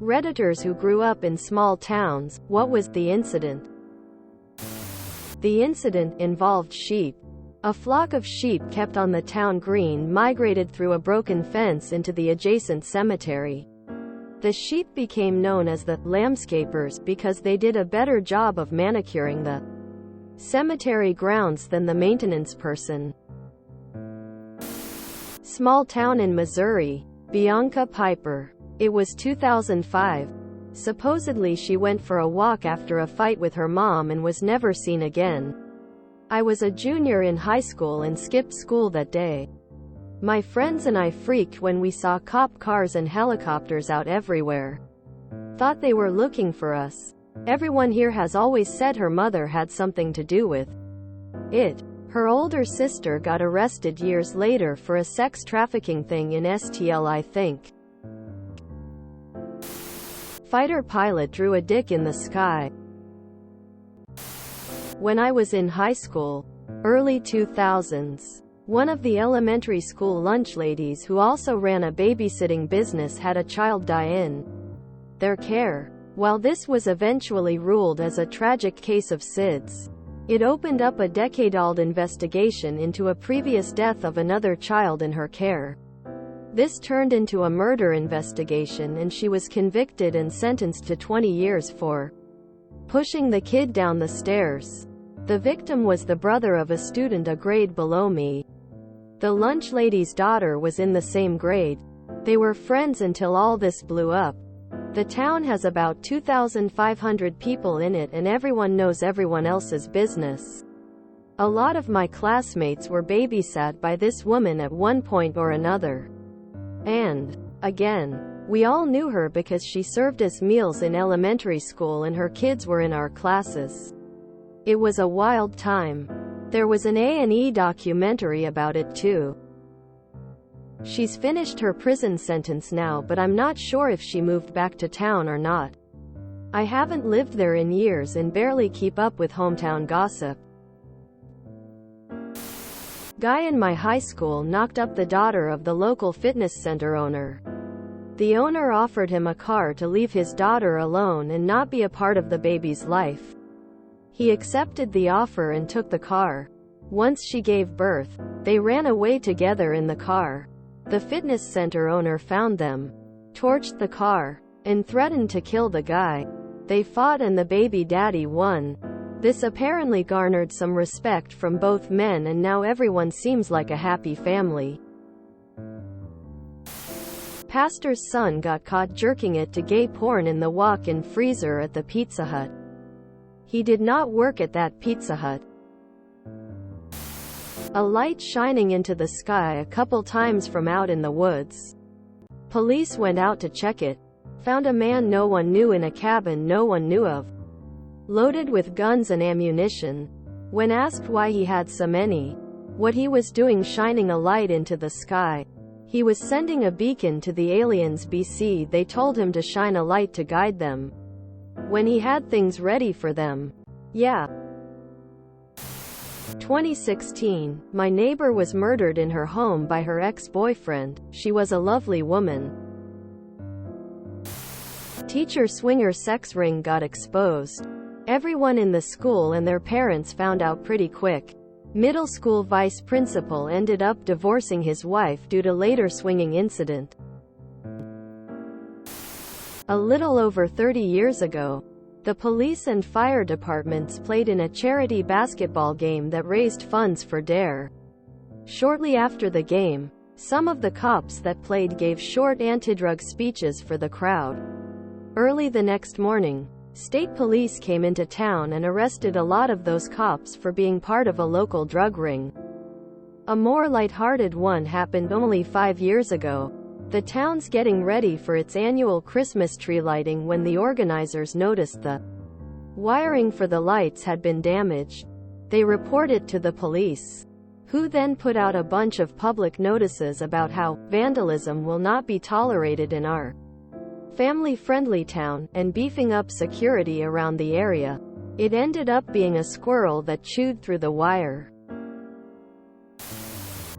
Redditors who grew up in small towns, what was the incident? The incident involved sheep. A flock of sheep kept on the town green migrated through a broken fence into the adjacent cemetery. The sheep became known as the landscapers because they did a better job of manicuring the cemetery grounds than the maintenance person. Small town in Missouri. Bianca Piper. It was 2005. Supposedly she went for a walk after a fight with her mom and was never seen again. I was a junior in high school and skipped school that day. My friends and I freaked when we saw cop cars and helicopters out everywhere. Thought they were looking for us. Everyone here has always said her mother had something to do with it. Her older sister got arrested years later for a sex trafficking thing in STL, I think. Fighter pilot drew a dick in the sky. When I was in high school, early 2000s, one of the elementary school lunch ladies who also ran a babysitting business had a child die in their care. While this was eventually ruled as a tragic case of SIDS, it opened up a decade-old investigation into a previous death of another child in her care. This turned into a murder investigation and she was convicted and sentenced to 20 years for pushing the kid down the stairs. The victim was the brother of a student a grade below me. The lunch lady's daughter was in the same grade. They were friends until all this blew up. The town has about 2,500 people in it and everyone knows everyone else's business. A lot of my classmates were babysat by this woman at one point or another. And, again, we all knew her because she served us meals in elementary school and her kids were in our classes. It was a wild time. There was an A&E documentary about it too. She's finished her prison sentence now, but I'm not sure if she moved back to town or not. I haven't lived there in years and barely keep up with hometown gossip. Guy in my high school knocked up the daughter of the local fitness center owner. The owner offered him a car to leave his daughter alone and not be a part of the baby's life. He accepted the offer and took the car. Once she gave birth, they ran away together in the car. The fitness center owner found them, torched the car, and threatened to kill the guy. They fought and the baby daddy won. This apparently garnered some respect from both men and now everyone seems like a happy family. Pastor's son got caught jerking it to gay porn in the walk-in freezer at the Pizza Hut. He did not work at that Pizza Hut. A light shining into the sky a couple times from out in the woods. Police went out to check it. Found a man no one knew in a cabin no one knew of, loaded with guns and ammunition. When asked why he had so many, what he was doing shining a light into the sky, he was sending a beacon to the aliens BC. They told him to shine a light to guide them when he had things ready for them. Yeah. 2016, my neighbor was murdered in her home by her ex-boyfriend. She was a lovely woman. Teacher swinger sex ring got exposed. Everyone in the school and their parents found out pretty quick. Middle school vice principal ended up divorcing his wife due to later swinging incident. A little over 30 years ago, the police and fire departments played in a charity basketball game that raised funds for DARE. Shortly after the game, some of the cops that played gave short anti-drug speeches for the crowd. Early the next morning, state police came into town and arrested a lot of those cops for being part of a local drug ring. A more lighthearted one happened only 5 years ago. The town's getting ready for its annual Christmas tree lighting when the organizers noticed the wiring for the lights had been damaged. They report it to the police, who then put out a bunch of public notices about how vandalism will not be tolerated in our family-friendly town, and beefing up security around the area. It ended up being a squirrel that chewed through the wire.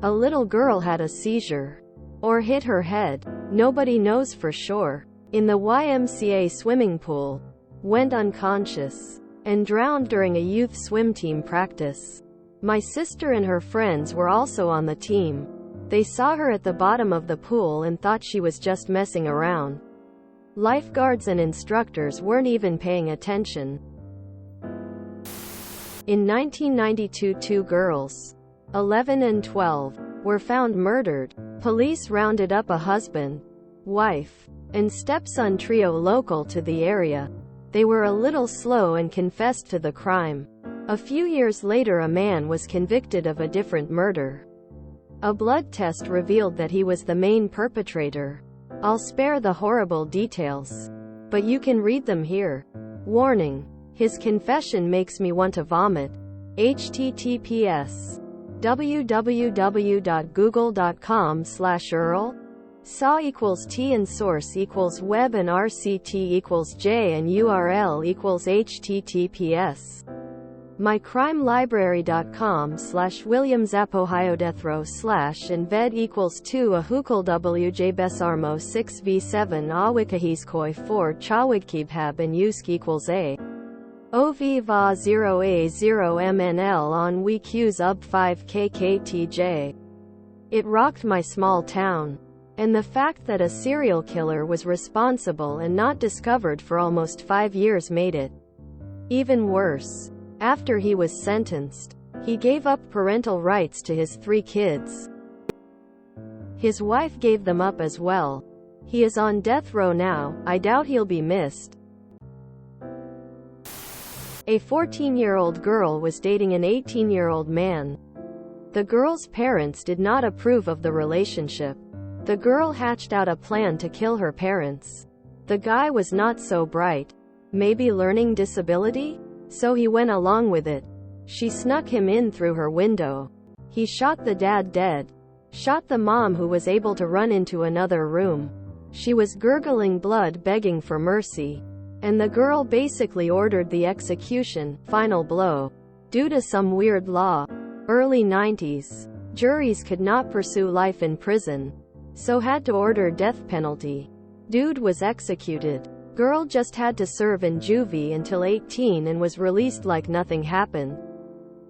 A little girl had a seizure. Or hit her head. Nobody knows for sure. in the YMCA swimming pool, went unconscious, and drowned during a youth swim team practice. My sister and her friends were also on the team. They saw her at the bottom of the pool and thought she was just messing around. Lifeguards and instructors weren't even paying attention. In 1992, two girls, 11 and 12, were found murdered. Police rounded up a husband, wife, and stepson trio local to the area. They were a little slow and confessed to the crime. A few years later, a man was convicted of a different murder. A blood test revealed that he was the main perpetrator. I'll spare the horrible details, but you can read them here. Warning: his confession makes me want to vomit. https www.google.com/Earl saw equals T and source equals web and RCT equals J and URL equals https mycrimelibrary.com/WilliamZapohioDeathRow /and ved equals 2 ahukal WJ Besarmo 6v7 awikahiskoi 4 chawigkibhab and usk equals a OV-VA 0A0MNL on WeQ's UB 5KKTJ. It rocked my small town. And the fact that a serial killer was responsible and not discovered for almost 5 years made it even worse. After he was sentenced, he gave up parental rights to his 3 kids. His wife gave them up as well. He is on death row now. I doubt he'll be missed. A 14-year-old girl was dating an 18-year-old man. The girl's parents did not approve of the relationship. The girl hatched out a plan to kill her parents. The guy was not so bright. Maybe learning disability? So he went along with it. She snuck him in through her window. He shot the dad dead. Shot the mom, who was able to run into another room. She was gurgling blood, begging for mercy. And the girl basically ordered the execution, final blow. Due to some weird law, early 90s, juries could not pursue life in prison, so had to order death penalty. Dude was executed. Girl just had to serve in juvie until 18 and was released like nothing happened.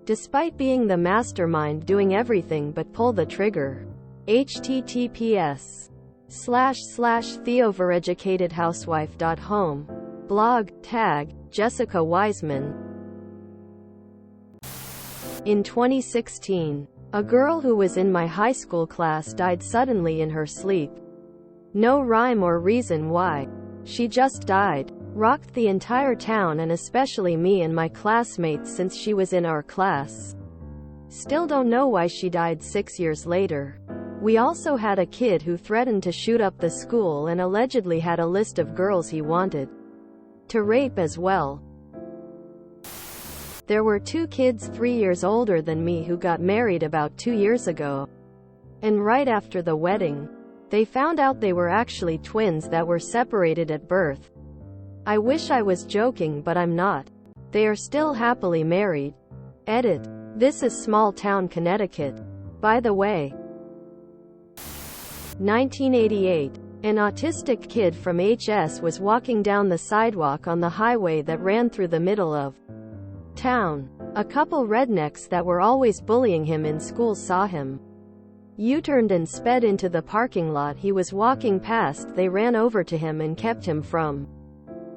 Despite being the mastermind doing everything but pull the trigger. https://theovereducatedhousewife.home. Blog, tag, Jessica Wiseman. In 2016, a girl who was in my high school class died suddenly in her sleep. No rhyme or reason why. She just died. Rocked the entire town and especially me and my classmates since she was in our class. Still don't know why she died 6 years later. We also had a kid who threatened to shoot up the school and allegedly had a list of girls he wanted to rape as well. There were 2 kids 3 years older than me who got married about 2 years ago. And right after the wedding, they found out they were actually twins that were separated at birth. I wish I was joking, but I'm not. They are still happily married. Edit. This is small town Connecticut, by the way. 1988. An autistic kid from HS was walking down the sidewalk on the highway that ran through the middle of town. A couple rednecks that were always bullying him in school saw him. U-turned and sped into the parking lot he was walking past. They ran over to him and kept him from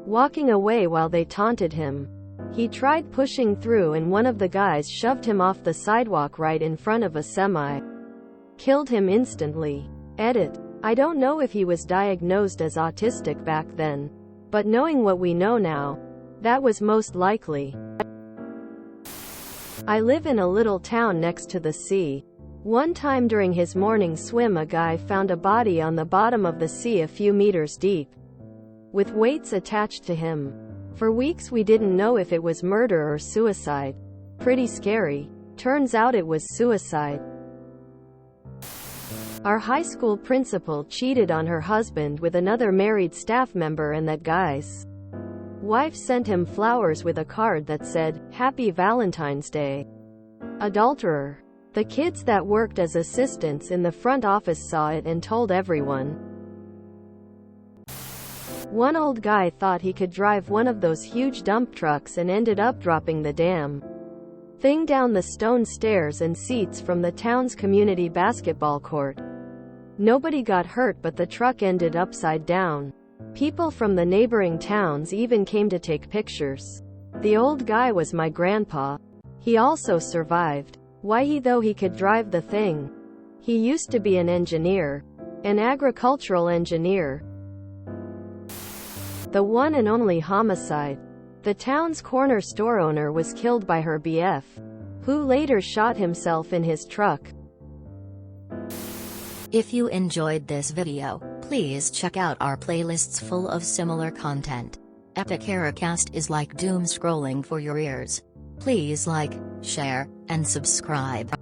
walking away while they taunted him. He tried pushing through and one of the guys shoved him off the sidewalk right in front of a semi. Killed him instantly. Edit. I don't know if he was diagnosed as autistic back then, but knowing what we know now, that was most likely. I live in a little town next to the sea. One time during his morning swim, a guy found a body on the bottom of the sea a few meters deep, with weights attached to him. For weeks we didn't know if it was murder or suicide. Pretty scary. Turns out it was suicide. Our high school principal cheated on her husband with another married staff member, and that guy's wife sent him flowers with a card that said, "Happy Valentine's Day." Adulterer. The kids that worked as assistants in the front office saw it and told everyone. One old guy thought he could drive one of those huge dump trucks and ended up dropping the damn thing down the stone stairs and seats from the town's community basketball court. Nobody got hurt, but the truck ended upside down. People from the neighboring towns even came to take pictures. The old guy was my grandpa. He also survived. Why, though he could drive the thing. He used to be an engineer. An agricultural engineer. The one and only homicide. The town's corner store owner was killed by her BF, who later shot himself in his truck. If you enjoyed this video, please check out our playlists full of similar content. Epic Ericast is like doom scrolling for your ears. Please like, share, and subscribe.